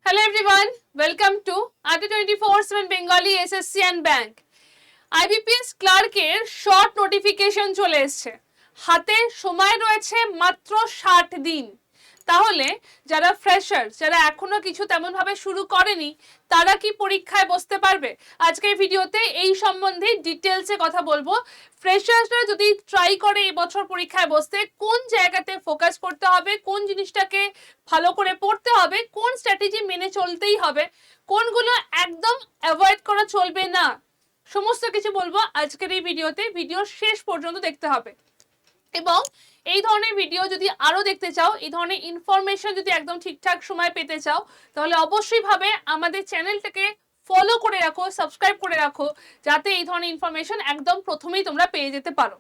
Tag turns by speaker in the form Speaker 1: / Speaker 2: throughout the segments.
Speaker 1: Hello everyone, welcome to RT24/7 Bengali SSC and Bank. IBPS ক্লার্কের short notification চলে এসেছে। হাতে সময় রয়েছে মাত্র 60 দিন। তাহলে যারা ফ্রেশার্স, যারা এখনো কিছু তেমন ভাবে শুরু করেনি, তারা কি পরীক্ষায় বসতে পারবে? আজকের ভিডিওতে এই সম্বন্ধে ডিটেলসে কথা বলবো। ফ্রেশার্সরা যদি ট্রাই করে এই বছর পরীক্ষায় বসতে, কোন জায়গাতে ফোকাস করতে হবে, কোন জিনিসটাকে ভালো করে পড়তে হবে, কোন স্ট্র্যাটেজি মেনে চলতেই হবে, কোনগুলো একদম অ্যাভয়েড করা চলবে না, সমস্ত কিছু বলবো আজকের এই ভিডিওতে। ভিডিও শেষ পর্যন্ত দেখতে হবে। এবং এই ধরনের ভিডিও যদি আরো দেখতে চাও, এই ধরনের ইনফরমেশন যদি একদম ঠিকঠাক সময় পেতে চাও, তাহলে অবশ্যই ভাবে আমাদের চ্যানেলটাকে ফলো করে রাখো, সাবস্ক্রাইব করে রাখো, যাতে এই ধরনের ইনফরমেশন একদম প্রথমেই তোমরা পেয়ে যেতে পারো।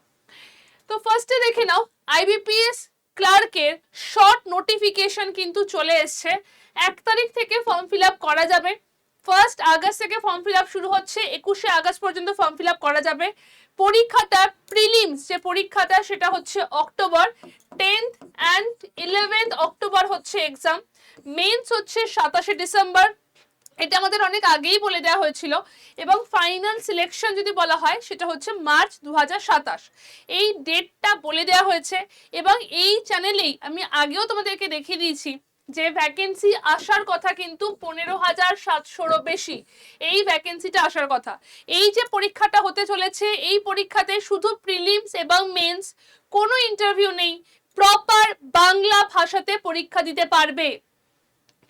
Speaker 1: তো ফার্স্টে দেখে নাও, আইবিপিএস ক্লার্কের শর্ট নোটিফিকেশন কিন্তু চলে এসছে। 1 তারিখ থেকে ফর্ম ফিল আপ করা যাবে। 1 আগস্ট থেকে ফর্ম ফিল আপ শুরু হচ্ছে, 21 আগস্ট পর্যন্ত ফর্ম ফিল আপ করা যাবে। পরীক্ষাটা প্রিলিমস যে পরীক্ষাটা সেটা হচ্ছে October 10th and 11th October হচ্ছে এক্সাম। মেন্স হচ্ছে 27 ডিসেম্বর। এটা আমাদের অনেক আগেই বলে দেওয়া হয়েছিল। এবং ফাইনাল সিলেকশন যদি বলা হয় সেটা হচ্ছে মার্চ 2027। এই ডেটটা বলে দেওয়া হয়েছে। এবং এই চ্যানেলেই আমি আগেও তোমাদেরকে দেখিয়ে দিয়েছি যে ভ্যাকেন্সি আসার কথা কিন্তু 15,700-ও বেশি। এই ভ্যাকেন্সিটা আসার কথা। এই যে পরীক্ষাটা হতে চলেছে, এই পরীক্ষাতে শুধু প্রিলিমস এবং মেন্স, কোনো ইন্টারভিউ নেই। প্রপার বাংলা ভাষাতে পরীক্ষা দিতে পারবে,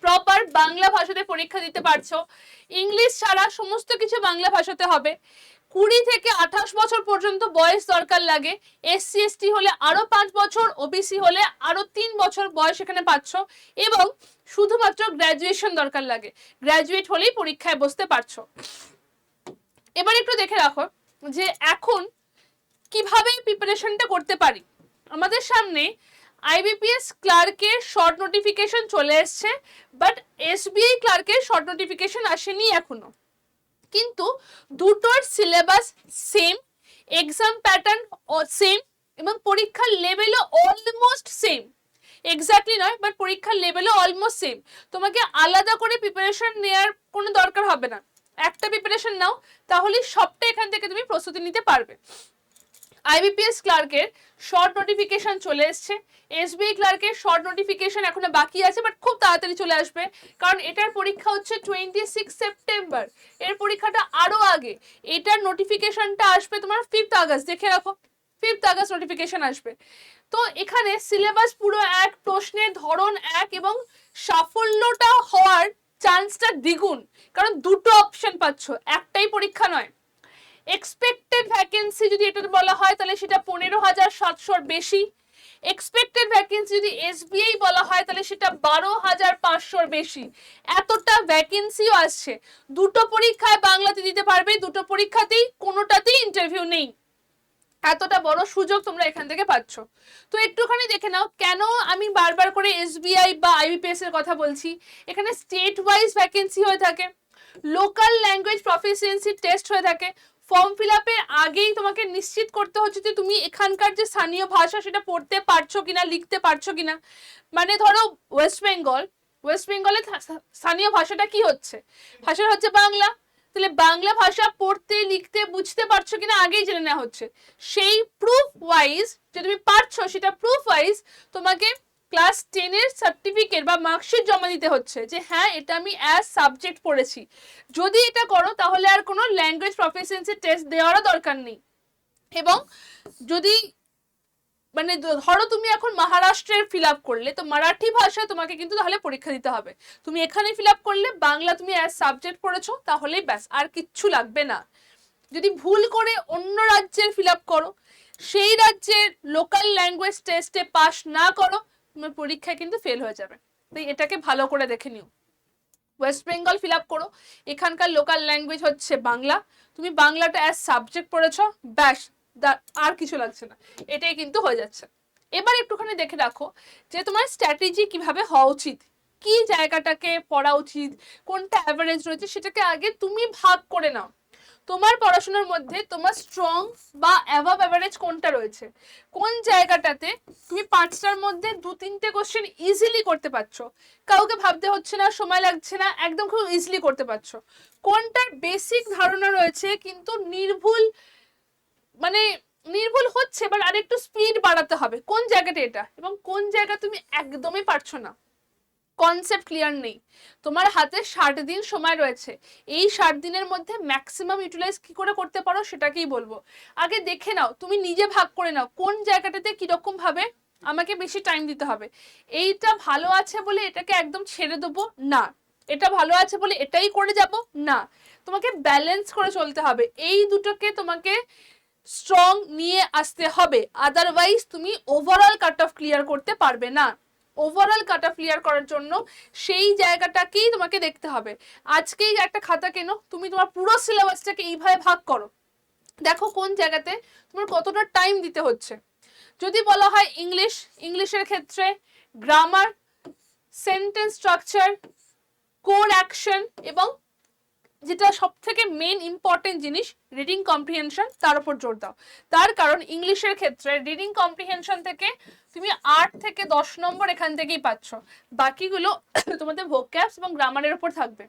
Speaker 1: প্রপার বাংলা ভাষাতে পরীক্ষা দিতে পারছো। ইংলিশ ছাড়া সমস্ত কিছু বাংলা ভাষাতে হবে। 20 থেকে 28 বছর পর্যন্ত বয়স দরকার লাগে। SC ST হলে আরো 5 বছর, OBC হলে আরো 3 বছর বয়স এখানে পাচ্ছ। এবং শুধুমাত্র গ্র্যাজুয়েশন দরকার লাগে, গ্র্যাজুয়েট হলেই পরীক্ষায় বসতে পারছো। এবার একটু দেখে রাখো যে এখন কিভাবে প্রিপারেশনটা করতে পারি। আমাদের সামনে আইবিপিএস ক্লার্কের শর্ট নোটিফিকেশন চলে এসছে, বাট SBI ক্লার্কের শর্ট নোটিফিকেশন আসেনি এখনো। কিন্তু দুটোর syllabus same, exam pattern same, এবং পরীক্ষার লেভেলও অলমোস্ট সেম। এক্স্যাক্টলি নয়, বাট পরীক্ষার লেভেলও অলমোস্ট সেম। তোমাকে আলাদা করে প্রিপারেশন নেওয়ার কোনো দরকার হবে না। একটা প্রিপারেশন নাও, তাহলে সবটা এখান থেকে তুমি প্রস্তুতি নিতে পারবে। আইবিপিএস ক্লার্কের শর্ট নোটিফিকেশন চলে এসছে। SBI ক্লার্কের শর্ট নোটিফিকেশন এখনো বাকি আছে, বাট খুব তাড়াতাড়ি চলে আসবে, কারণ এটার পরীক্ষা হচ্ছে 26 সেপ্টেম্বর। এর পরীক্ষাটা আরো আগে। এটার নোটিফিকেশনটা আসবে তোমার 5 আগস্ট। দেখে রাখো, 5 আগস্ট নোটিফিকেশন আসবে। তো এখানে সিলেবাস পুরো এক, প্রশ্নের ধরন এক, এবং সাফল্যটা হওয়ার চান্সটা দ্বিগুণ, কারণ দুটো অপশন পাচ্ছ, একটাই পরীক্ষা নয়। এক্সপেক্টেড ভ্যাকেন্সি যদি এটা বলা হয় তাহলে সেটা 15,700-র বেশি। এক্সপেক্টেড ভ্যাকেন্সি যদি SBI বলা হয় তাহলে সেটা 12,500-র বেশি। এতটা ভ্যাকেন্সিও আসছে। দুটো পরীক্ষায় বাংলাতে দিতে পারবে, দুটো পরীক্ষাতেই কোনোটাতেই ইন্টারভিউ নেই। এতটা বড় সুযোগ তোমরা এখান থেকে পাচ্ছ। তো একটুখানি দেখে নাও কেন আমি বারবার করে SBI বা IBPS এর কথা বলছি। এখানে স্টেট ওয়াইজ ভ্যাকেন্সি হয়ে থাকে, লোকাল ল্যাঙ্গুয়েজ প্রফিসিয়েন্সি টেস্ট হয়ে থাকে। ফর্ম ফিল আপের আগেই তোমাকে নিশ্চিত করতে হচ্ছে যে তুমি এখানকার যে স্থানীয় ভাষা সেটা পড়তে পারছো কিনা, লিখতে পারছো কিনা। মানে ধরো ওয়েস্ট বেঙ্গলে স্থানীয় ভাষাটা কি হচ্ছে? ভাষাটা হচ্ছে বাংলা। তাহলে বাংলা ভাষা পড়তে, লিখতে, বুঝতে পারছো কিনা আগেই জেনে নেওয়া হচ্ছে। সেই প্রুফ ওয়াইজ যে তুমি পারছো, সেটা প্রুফ ওয়াইজ তোমাকে ক্লাস 10 এর সার্টিফিকেট বা মার্কশিট জমা দিতে হচ্ছে যে হ্যাঁ এটা আমি অ্যাজ সাবজেক্ট পড়েছি। যদি এটা করো তাহলে আর কোনো ল্যাঙ্গুয়েজ প্রফিসিয়েন্সি টেস্ট দেওয়ারও দরকার নেই। এবং যদি মানে ধরো তুমি এখন মহারাষ্ট্রের ফিল আপ করলে, তো মারাঠি ভাষা তোমাকে কিন্তু তাহলে পরীক্ষা দিতে হবে। তুমি এখানে ফিল আপ করলে বাংলা তুমি অ্যাজ সাবজেক্ট পড়েছো, তাহলেই ব্যাস, আর কিচ্ছু লাগবে না। যদি ভুল করে অন্য রাজ্যের ফিল আপ করো, সেই রাজ্যের লোকাল ল্যাঙ্গুয়েজ টেস্টে পাস না করো, তোমার পরীক্ষায় কিন্তু ফেল হয়ে যাবে। তাই এটাকে ভালো করে দেখে নিও। ওয়েস্ট বেঙ্গল ফিল আপ করো, এখানকার লোকাল ল্যাঙ্গুয়েজ হচ্ছে বাংলা, তুমি বাংলাটা অ্যাজ সাবজেক্ট পড়েছো, ব্যাস, আর কিছু লাগছে না, এটাই কিন্তু হয়ে যাচ্ছে। এবার একটুখানি দেখে রাখো যে তোমার স্ট্র্যাটেজি কিভাবে হওয়া উচিত, কি জায়গাটাকে পড়া উচিত, কোনটা অ্যাভারেজ রয়েছে, সেটাকে আগে তুমি ভাগ করে নাও। তোমার পড়াশোনার মধ্যে তোমার স্ট্রং বা অ্যাভাব অ্যাভারেজ কোনটা রয়েছে, কোন জায়গাটাতে তুমি 5টার মধ্যে 2-3টে কোশ্চেন ইজিলি করতে পারছো, কাউকে ভাবতে হচ্ছে না, সময় লাগছে না, একদম খুব ইজিলি করতে পারছো, কোনটার বেসিক ধারণা রয়েছে কিন্তু নির্ভুল, মানে নির্ভুল হচ্ছে বাট আরেকটু স্পিড বাড়াতে হবে, কোন জায়গাটা এটা, এবং কোন জায়গা তুমি একদমই পারছো না, কনসেপ্ট ক্লিয়ার নেই। তোমার হাতে 60 দিন সময় রয়েছে, এই 60 দিনের মধ্যে ম্যাক্সিমাম ইউটিলাইজ কি করে করতে পারো সেটাকেই বলবো। আগে দেখে নাও, তুমি নিজে ভাগ করে নাও কোন জায়গাটাতে কিরকম ভাবে আমাকে বেশি টাইম দিতে হবে। এইটা ভালো আছে বলে এটাকে একদম ছেড়ে দেবো না, এটা ভালো আছে বলে এটাই করে যাব না, তোমাকে ব্যালেন্স করে চলতে হবে, এই দুটোকে তোমাকে স্ট্রং নিয়ে আসতে হবে, আদারওয়াইজ তুমি ওভারঅল কাট অফ ক্লিয়ার করতে পারবে না। ওভারঅল কাট অফ ক্লিয়ার করার জন্য সেই জায়গাটাকেই তোমাকে দেখতে হবে। আজকেই একটা খাতা কেনো, তুমি তোমার পুরো সিলেবাসটাকে এইভাবে ভাগ করো, দেখো কোন জায়গাতে তোমার কতটা টাইম দিতে হচ্ছে। যদি বলা হয় ইংলিশের ক্ষেত্রে grammar, sentence structure, core action এবং যেটা সব থেকে মেন ইম্পর্টেন্ট জিনিস রিডিং কম্প্রিহেনশন, তার উপর জোর দাও। তার কারণ ইংলিশের ক্ষেত্রে রিডিং কম্প্রিহেনশন থেকে তুমি 8 থেকে 10 নম্বর এখান থেকেই পাচ্ছ, বাকিগুলো তোমাদের ভোক্যাবস এবং গ্রামারের উপর থাকবে।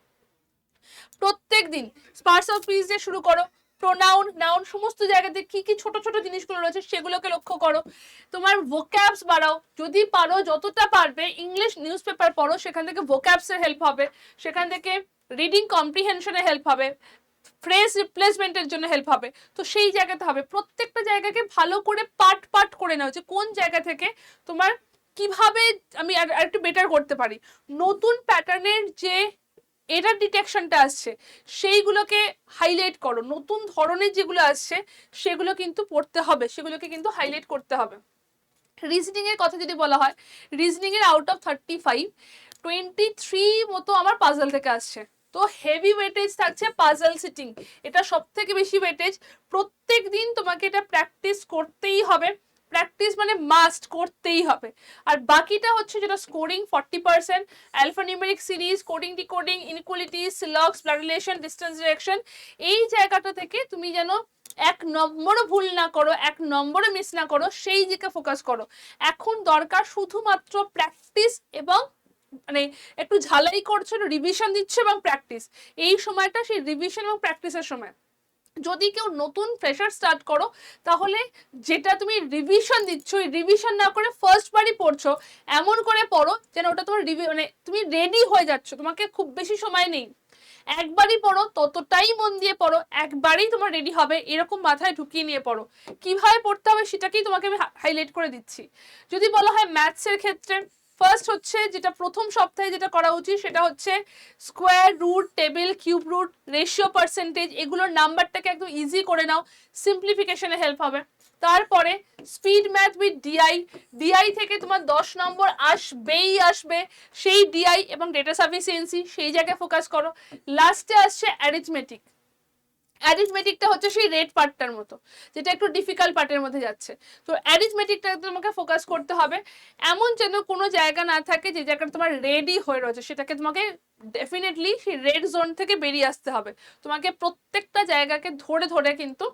Speaker 1: প্রত্যেক দিন স্পার্স অফ স্পিচ দিয়ে শুরু করো, প্রোনাউন, নাউন, সমস্ত জায়গাতে কি কি ছোট ছোট জিনিসগুলো রয়েছে সেগুলোকে লক্ষ্য করো, তোমার ভোক্যাবস বাড়াও, যদি পারো যতটা পারবে ইংলিশ নিউজ পেপার পড়ো, সেখান থেকে ভোক্যাবসের হেল্প হবে, সেখান থেকে রিডিং কম্প্রিহেনশনের হেল্প হবে, ফ্রেজ রিপ্লেসমেন্টের জন্য হেল্প হবে। তো সেই জায়গাতে হবে প্রত্যেকটা জায়গাকে ভালো করে পার্ট পার্ট করে নেওয়া হচ্ছে, কোন জায়গা থেকে তোমার কিভাবে আমি আর একটু বেটার করতে পারি, নতুন প্যাটার্নের যে এরার ডিটেকশনটা আসছে সেইগুলোকে হাইলাইট করো, নতুন ধরনের যেগুলো আসছে সেগুলো কিন্তু পড়তে হবে, সেগুলোকে কিন্তু হাইলাইট করতে হবে। রিজনিং এর কথা যদি বলা হয়, রিজনিং এর আউট অফ 35 23 মতো আমার পাজল থেকে আসছে, তো হেভি ওয়েটেজ থাকছে পাজল সিটিং, এটা সব থেকে বেশি ওয়েটেজ। প্রত্যেক দিন তোমাকে এটা প্র্যাকটিস করতেই হবে, প্র্যাকটিস মানে মাস্ট করতেই হবে। আর বাকিটা হচ্ছে যেটা scoring 40%, alphanumeric series, coding decoding, inequality, সিলক্স, ব্লাড রিলেশন, ডিস্টেন্স ডিরেকশন, এই জায়গাটা থেকে তুমি যেন 1 নম্বরও ভুল না করো, 1 নম্বরও মিস না করো, সেই দিকে ফোকাস করো। এখন দরকার শুধুমাত্র প্র্যাকটিস এবং মানে একটু ঝালাই করছো, রিভিশন দিচ্ছ এবং প্র্যাকটিস, এই সময়টা সেই রিভিশন এবং প্র্যাকটিসের সময়। যদি কেউ নতুন ফ্রেশার স্টার্ট করো তাহলে যেটা তুমি রিভিশন দিচ্ছ, রিভিশন না করে ফার্স্ট বারই পড়ছো, এমন করে পড়ো যেন ওটা তোমার মানে তুমি রেডি হয়ে যাচ্ছ, তোমাকে খুব বেশি সময় নেই, একবারই পড়ো, ততটাই মন দিয়ে পড়ো, একবারই তোমার রেডি হবে এরকম মাথায় ঢুকিয়ে নিয়ে পড়ো। কিভাবে পড়তে হবে সেটাকেই তোমাকে আমি হাইলাইট করে দিচ্ছি। যদি বলা হয় ম্যাথসের ক্ষেত্রে, ফার্স্ট হচ্ছে যেটা প্রথম সপ্তাহে যেটা করা উচিত সেটা হচ্ছে square root, table, cube root, ratio, percentage, এগুলোর নাম্বারটাকে একদম ইজি করে নাও, সিম্পলিফিকেশনে হেল্প হবে। তারপরে speed math with DI, DI থেকে তোমার 10 নম্বর আসবেই আসবে, সেই ডিআই এবং ডেটা সাফিসিয়েন্সি সেই জায়গায় ফোকাস করো। লাস্টে আসছে অ্যারিথমেটিক, অ্যারিথমেটিকটা হচ্ছে সেই রেড পার্টটার মতো যেটা একটু ডিফিকাল্ট পার্টের মধ্যে যাচ্ছে, তো অ্যারিথমেটিকটা তোমাকে ফোকাস করতে হবে, এমন যেন কোনো জায়গা না থাকে যে জায়গাটা তোমার রেডি হয়ে রয়েছে, সেটাকে তোমাকে ডেফিনেটলি সেই রেড জোন থেকে বেরিয়ে আসতে হবে, তোমাকে প্রত্যেকটা জায়গাকে ধরে ধরে কিন্তু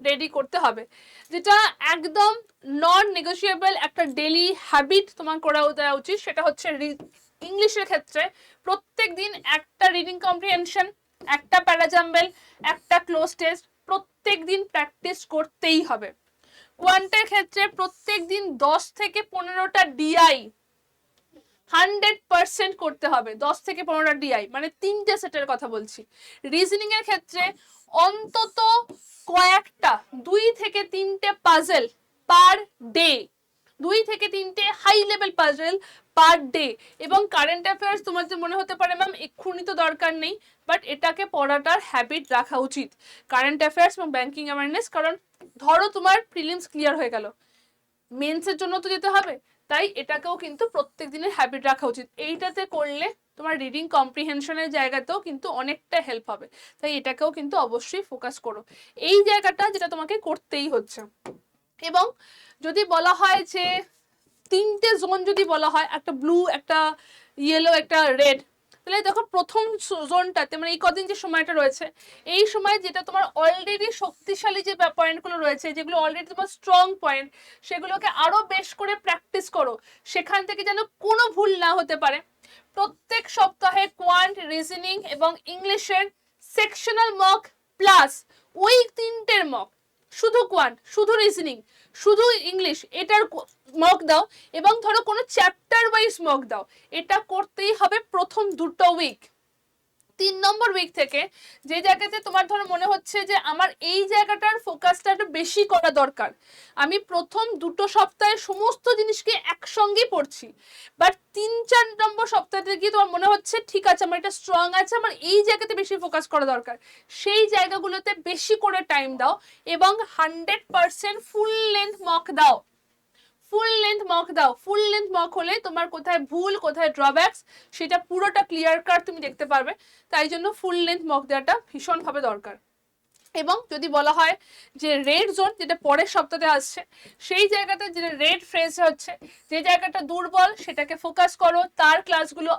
Speaker 1: রেডি করতে হবে। যেটা একদম নন নেগোশিয়েবল একটা ডেলি হ্যাবিট তোমার করা দেওয়া উচিত সেটা হচ্ছে ইংলিশের ক্ষেত্রে প্রত্যেক দিন একটা রিডিং কম্প্রিহেনশন, একটা প্যারাজাম্বল, একটা ক্লোজ টেস্ট প্রত্যেক দিন প্র্যাকটিস করতেই হবে। কোয়ান্টের ক্ষেত্রে প্রত্যেক দিন 10 থেকে 15টা ডিআই 100% করতে হবে, 10 থেকে 15টা ডিআই মানে 3টে সেটের কথা বলছি। রিজনিং এর ক্ষেত্রে অন্তত কয়েকটা 2 থেকে 3টে পাজল পার ডে, 2 থেকে 3টে high level puzzle per day. এবং কারেন্ট অ্যাফেয়ার্স তোমার যে মনে হতে পারে ম্যাম এক্ষুনি তো দরকার নেই, বাট এটাকে পড়াটার হ্যাবিট রাখা উচিত, কারেন্ট অ্যাফেয়ার্স এবং ব্যাংকিং অ্যাওয়ারনেস। কারণ ধরো তোমার প্রিলিমস ক্লিয়ার হয়ে গেল, মেন্সের জন্য তো যেতে হবে, তাই এটাকেও কিন্তু প্রত্যেক দিনের হ্যাবিট রাখা উচিত। এইটাতে করলে তোমার রিডিং কম্প্রিহেনশনের জায়গাতেও কিন্তু অনেকটা হেল্প হবে, তাই এটাকেও কিন্তু অবশ্যই ফোকাস করো, এই জায়গাটা যেটা তোমাকে করতেই হচ্ছে। এবং যদি বলা হয় যে 3টে জোন যদি বলা হয়, একটা ব্লু, একটা ইয়েলো, একটা রেড, তাহলে দেখো প্রথম জোনটাতে মানে এই কদিন যে সময়টা রয়েছে, এই সময় যেটা তোমার অলরেডি শক্তিশালী যে পয়েন্টগুলো রয়েছে, যেগুলো অলরেডি তোমার স্ট্রং পয়েন্ট, সেগুলোকে আরো বেশ করে প্র্যাকটিস করো, সেখান থেকে যেন কোনো ভুল না হতে পারে। প্রত্যেক সপ্তাহে কোয়ান্ট, রিজনিং এবং ইংলিশের সেকশনাল মক প্লাস ওই তিনটের মক, শুধু কোয়ান্ট, শুধু রিজনিং, শুধু ইংলিশ, এটার মক দাও, এবং ধরো কোনো চ্যাপ্টার ওয়াইজ মক দাও। এটা করতেই হবে প্রথম দুটো উইক। 3 নম্বর উইক থেকে যে জায়গাতে তোমার ধরো মনে হচ্ছে যে আমার এই জায়গাটার ফোকাসটা একটু বেশি করা দরকার, আমি প্রথম দুটো সপ্তাহে সমস্ত জিনিসকে একসঙ্গেই পড়ছি, বাট 3-4 নম্বর সপ্তাহে গিয়ে তোমার মনে হচ্ছে ঠিক আছে আমার এটা স্ট্রং আছে, আমার এই জায়গাতে বেশি ফোকাস করা দরকার, সেই জায়গাগুলোতে বেশি করে টাইম দাও এবং 100% ফুল লেন্থ মক দাও। ফুল লেন্থ মক দাও। ফুল লেন্থ মক হলে তোমার কোথায় ভুল, কোথায় ড্রব্যাকস, সেটা পুরোটা ক্লিয়ার কাট তুমি দেখতে পারবে। তাই জন্য ফুল লেন্থ মক দেওয়াটা ভীষণভাবে দরকার। এবং যদি বলা হয় যে রেড জোন, যেটা পরের সপ্তাহে আসছে, সেই জায়গাতে যেটা রেড ফ্রেজ হচ্ছে, যে জায়গাটা দুর্বল সেটাকে ফোকাস করো, তার ক্লাসগুলো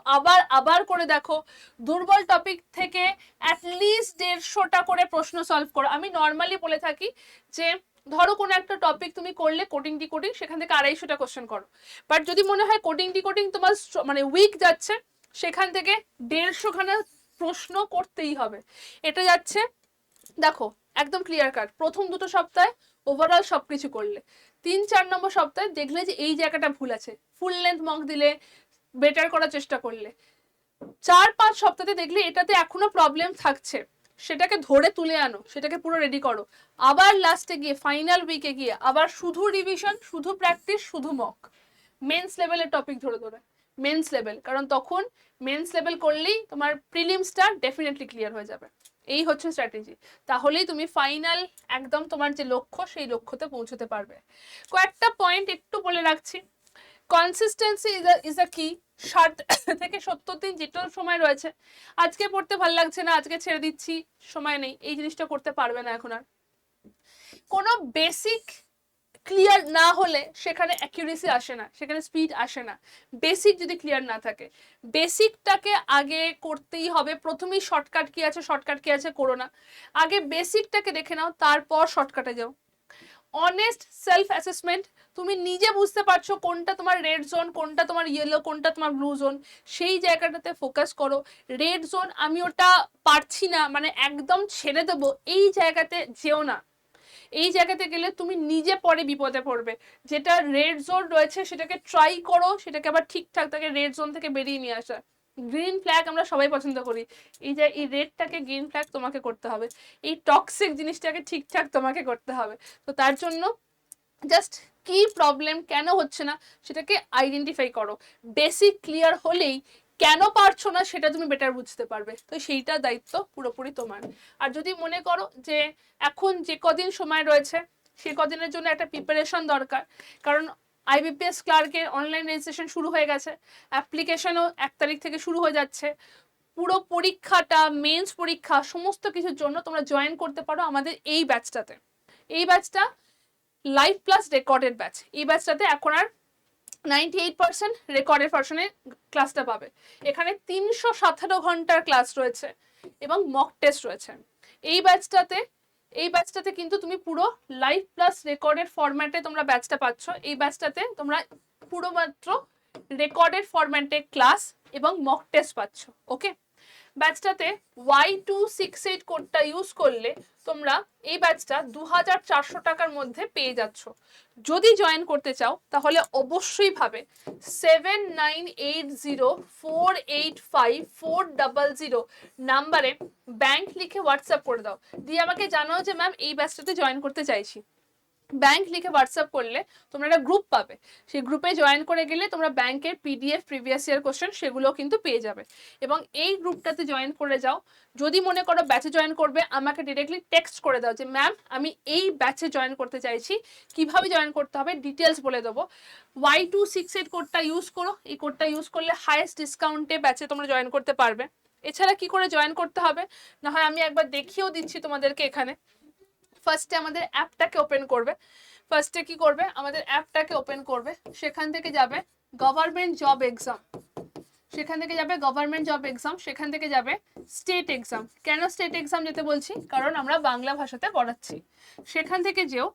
Speaker 1: আবার করে দেখো। দুর্বল টপিক থেকে অ্যাটলিস্ট 150টা করে প্রশ্ন সলভ করো। আমি নর্মালি বলে থাকি যে ধরো কোনো একটা টপিক তুমি করলে কোডিং ডিকোডিং, সেখান থেকে 250টা কোশ্চেন করো, বাট যদি মনে হয় কোডিং ডিকোডিং তোমার মানে উইক যাচ্ছে, সেখান থেকে 150খানা প্রশ্ন করতেই হবে। এটা যাচ্ছে দেখো একদম ক্লিয়ার কাট। প্রথম দুটো সপ্তাহে ওভারঅল সবকিছু করলে, 3-4 নম্বর সপ্তাহে দেখলে যে এই জায়গাটা ভুল আছে, ফুল লেন্থ মক দিলে, বেটার করার চেষ্টা করলে। 4-5 সপ্তাহে দেখলে এটাতে এখনো প্রবলেম থাকছে, সেটাকে ধরে তুলে আনো, সেটাকে পুরো রেডি করো। আবার লাস্টে গিয়ে ফাইনাল উইকে গিয়ে আবার শুধু রিভিশন, শুধু প্র্যাকটিস, শুধু মক, মেন্স লেভেলের টপিক ধরে ধরে, মেন্স লেভেল, কারণ তখন মেন্স লেভেল করলেই তোমার প্রিলিমসটা ডেফিনেটলি ক্লিয়ার হয়ে যাবে। এই হচ্ছে স্ট্র্যাটেজি। তাহলেই তুমি ফাইনাল একদম তোমার যে লক্ষ্য, সেই লক্ষ্যতে পৌঁছতে পারবে। কয়েকটা পয়েন্ট একটু বলে রাখছি। কনসিস্টেন্সি ইজ আ কি। 60 থেকে 70 দিন যেটা সময় রয়েছে, আজকে পড়তে ভালো লাগছে না, আজকে ছেড়ে দিচ্ছি, সময় নেই, এই জিনিসটা করতে পারবে না এখন আর। কোনো বেসিক ক্লিয়ার না হলে সেখানে অ্যাকিউরেসি আসে না, সেখানে স্পিড আসে না। বেসিক যদি ক্লিয়ার না থাকে, বেসিকটাকে আগে করতেই হবে। প্রথমেই শর্টকাট কি আছে, শর্টকাট কি আছে করো না, আগে বেসিকটাকে দেখে নাও, তারপর শর্টকাটে যাও। অনেস্ট সেলফ অ্যাসেসমেন্ট, তুমি নিজে বুঝতে পারছো কোনটা তোমার রেড জোন, কোনটা তোমার ইয়েলো, কোনটা তোমার ব্লু জোন, সেই জায়গাটাতে ফোকাস করো। রেড জোন আমি ওটা পারছি না মানে একদম ছেড়ে দেবো, এই জায়গাতে যেও না। এই জায়গাতে গেলে তুমি নিজে পরে বিপদে পড়বে। যেটা রেড জোন রয়েছে সেটাকে ট্রাই করো, সেটাকে আবার ঠিকঠাক তাকে রেড জোন থেকে বেরিয়ে নিয়ে আসা। গ্রিন ফ্ল্যাগ আমরা সবাই পছন্দ করি, এই যে এই রেডটাকে গ্রিন ফ্ল্যাগ তোমাকে করতে হবে, এই টক্সিক জিনিসটাকে ঠিকঠাক তোমাকে করতে হবে। তো তার জন্য জাস্ট কি প্রবলেম, কেন হচ্ছে না, সেটাকে আইডেন্টিফাই করো। বেসিক ক্লিয়ার হলেই কেন পারছো না সেটা তুমি বেটার বুঝতে পারবে। তো সেইটা দায়িত্ব পুরোপুরি তোমার। আর যদি মনে করো যে এখন যে কদিন সময় রয়েছে, সে কদিনের জন্য একটা প্রিপারেশন দরকার, কারণ আইবিপিএস ক্লার্কের অনলাইন রেজিস্ট্রেশন শুরু হয়ে গেছে, অ্যাপ্লিকেশনও 1 তারিখ থেকে শুরু হয়ে যাচ্ছে। পুরো পরীক্ষাটা, মেন্স পরীক্ষা, সমস্ত কিছুর জন্য তোমরা জয়েন করতে পারো আমাদের এই ব্যাচটাতে। এই ব্যাচটা লাইভ প্লাস রেকর্ডেড ব্যাচ। এই ব্যাচটাতে এখন আর 98% রেকর্ডেড ভার্সনে ক্লাসটা পাবে। এখানে 317 ঘন্টার ক্লাস রয়েছে এবং মক টেস্ট রয়েছে। এই ব্যাচটাতে কিন্তু তুমি পুরো লাইভ প্লাস রেকর্ডেড ফরম্যাটে তোমরা ব্যাচটা পাচ্ছ। এই ব্যাচটাতে তোমরা পুরো মাত্র রেকর্ডেড ফরম্যাটে ক্লাস এবং মক টেস্ট পাচ্ছ। ওকে, ব্যাচটাতে Y268 কোডটা ইউজ করলে তোমরা এই ব্যাচটা 2400 টাকার মধ্যে পেয়ে যাচ্ছ। যদি জয়েন করতে চাও তাহলে অবশ্যই ভাবে 7980485400 নাম্বারে ব্যাংক লিখে হোয়াটসঅ্যাপ করে দাও, দিয়ে আমাকে জানাও যে ম্যাম এই ব্যাচটাতে জয়েন করতে চাইছি। ব্যাংক লিখে হোয়াটসঅ্যাপ করলে তোমরা একটা গ্রুপ পাবে, সেই গ্রুপে জয়েন করে গেলে তোমরা ব্যাংকের পিডিএফ, প্রিভিয়াস ইয়ার কোশ্চেন, সেগুলো কিন্তু পেয়ে যাবে। এবং এই গ্রুপটাতে জয়েন করে যাও। যদি মনে করো ব্যাচে জয়েন করবে, আমাকে ডিরেক্টলি টেক্সট করে দাও যে ম্যাম আমি এই ব্যাচে জয়েন করতে চাইছি, কিভাবে জয়েন করতে হবে ডিটেলস বলে দেবো। Y268 কোডটা ইউজ করো, এই কোডটা ইউজ করলে হাইয়েস্ট ডিসকাউন্টে ব্যাচে তোমরা জয়েন করতে পারবে। এছাড়া কি করে জয়েন করতে হবে না হয় আমি একবার দেখিয়েও দিচ্ছি তোমাদেরকে। এখানে ফার্স্টে আমাদের অ্যাপটাকে ওপেন করবে। ফার্স্টে কি করবে, আমাদের অ্যাপটাকে ওপেন করবে, সেখান থেকে যাবে গভর্নমেন্ট জব এক্সাম, সেখান থেকে যাবে গভর্নমেন্ট জব এক্সাম, সেখান থেকে যাবে স্টেট এক্সাম। কেন স্টেট এক্সাম যেতে বলছি, কারণ আমরা বাংলা ভাষাতে পড়াচ্ছি। সেখান থেকে যেও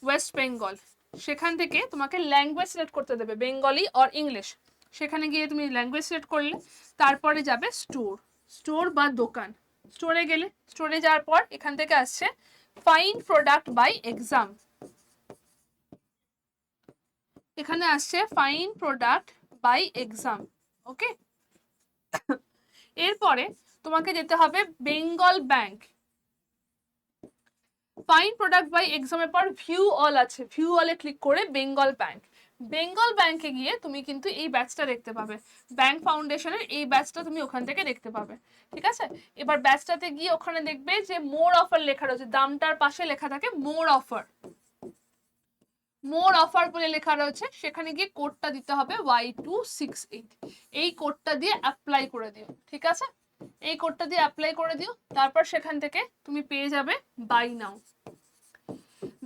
Speaker 1: ওয়েস্ট বেঙ্গল, সেখান থেকে তোমাকে ল্যাঙ্গুয়েজ সিলেক্ট করতে দেবে, বেঙ্গলি অর ইংলিশ। সেখানে গিয়ে তুমি ল্যাঙ্গুয়েজ সিলেক্ট করলে তারপরে যাবে স্টোর, স্টোর বা দোকান। স্টোরে গেলে, স্টোরে যাওয়ার পর এখান থেকে আসছে ফাইন প্রোডাক্ট বাই এক্সাম, এখানে আসছে fine product by exam. Okay, এরপরে তোমাকে যেতে হবে Bengal bank. Fine product by এক্সামের পর ভিউ অল আছে, ভিউ অলে ক্লিক করে বেঙ্গল ব্যাংক। বেঙ্গল ব্যাংকে গিয়ে তুমি কিন্তু এই ব্যাচটা দেখতে পাবে, ব্যাংক ফাউন্ডেশনের এই ব্যাচটা তুমি ওখান থেকে দেখতে পাবে। ঠিক আছে, এবার ব্যাচটাতে গিয়ে ওখানে দেখবে যে মোর অফার লেখা রয়েছে, দামটার পাশে লেখা থাকে মোর অফার, মোর অফার বলে লেখা রয়েছে। সেখানে গিয়ে কোডটা দিতে হবে Y268, এই কোডটা দিয়ে অ্যাপ্লাই করে দিও। ঠিক আছে, এই কোডটা দিয়ে অ্যাপ্লাই করে দিও, তারপর সেখান থেকে তুমি পেয়ে যাবে বাই নাও।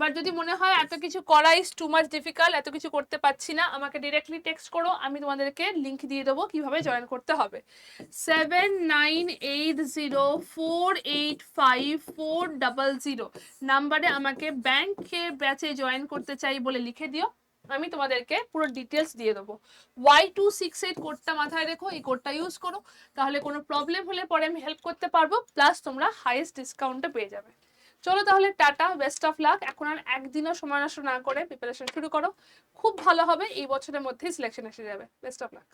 Speaker 1: বাট যদি মনে হয় এত কিছু করা ইজ টু মাচ ডিফিকাল্ট, এত কিছু করতে পারছি না, আমাকে ডিরেক্টলি টেক্সট করো, আমি তোমাদেরকে লিঙ্ক দিয়ে দেবো কিভাবে জয়েন করতে হবে। 7980485400 নাম্বারে আমাকে ব্যাংকের ব্যাচে জয়েন করতে চাই বলে লিখে দিও, আমি তোমাদেরকে পুরো ডিটেলস দিয়ে দেবো। Y268 কোডটা মাথায় রেখো, এই কোডটা ইউজ করো, তাহলে কোনো প্রবলেম হলে পরে আমি হেল্প করতে পারবো, প্লাস তোমরা হাইয়েস্ট ডিসকাউন্টে পেয়ে যাবে। চলো তাহলে টাটা, বেস্ট অফ লাক। এখন আর একদিনও সময় নষ্ট না করে প্রিপারেশন শুরু করো, খুব ভালো হবে, এই বছরের মধ্যেই সিলেকশন এসে যাবে। Best of luck.